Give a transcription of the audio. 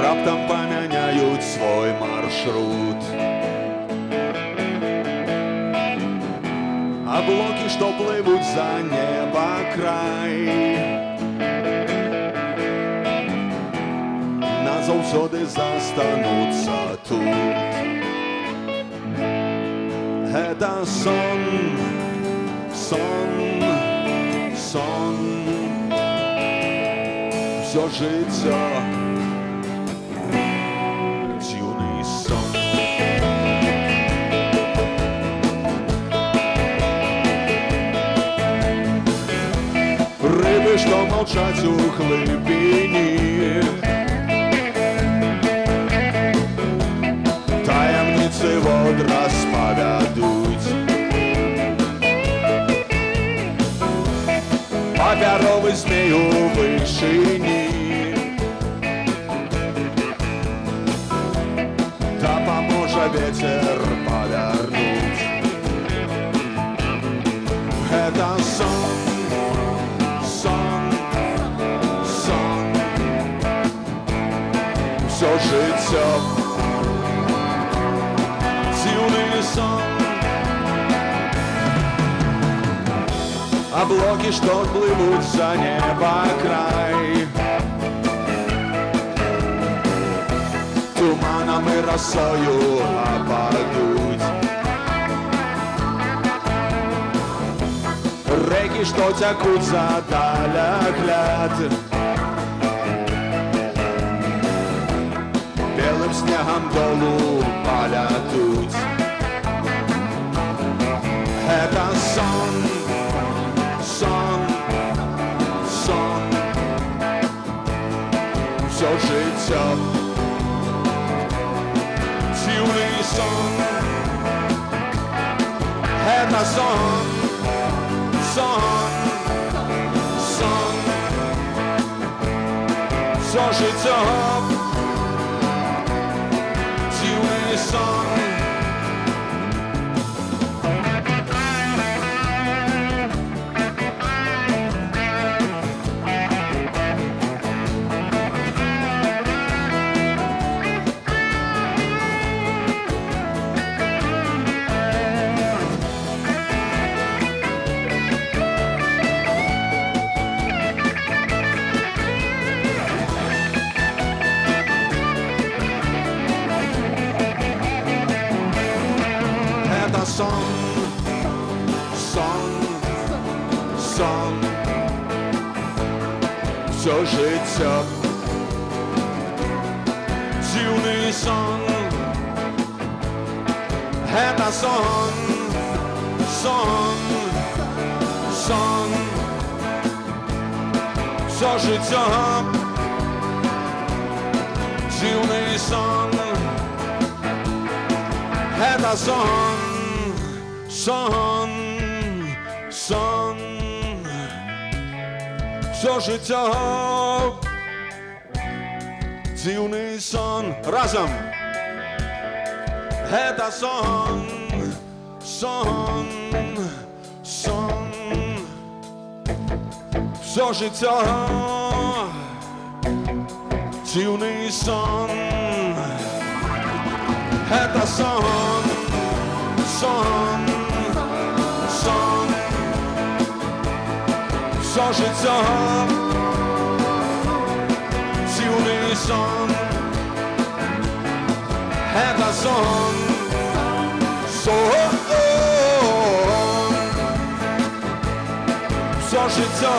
раптам памяняюць свой маршрут. Аблокі, што плывуць за неба край, назаўсёды застануцца тут. Гэта сон, сон, сон, всё жыццё дзіўны сон. Рыбы, што маўчаць у глыбіні, таямніцы вод распавядуць. Папяровы змей у вышыні дапаможа вецер павярнуць. Гэта сон, сон, сон, всё жыццё дзіўны сон. Аблокі, што плывуць за неба край, туманам і расою ападуць. Рэкі, што цякуць за далягляд, белым снегам долу палятуць. Гэта сон, сон, сон, всё жыццё дзіўны сон. Гэта сон, сон, сон, всё жыццё дзіўны сон. Сон, сон, сон, всё жыццё дзіўны сон. Гэта сон, сон, сон, всё жыццё дзіўны сон. Гэта сон, сон, сон, всё жыццё дзіўны сон. Разам! Гэта сон, сон, сон, всё жыццё дзіўны сон. Гэта сон, сон, сон, всё жыццё дзіўны сон. Гэта сон, сон, всё жыццё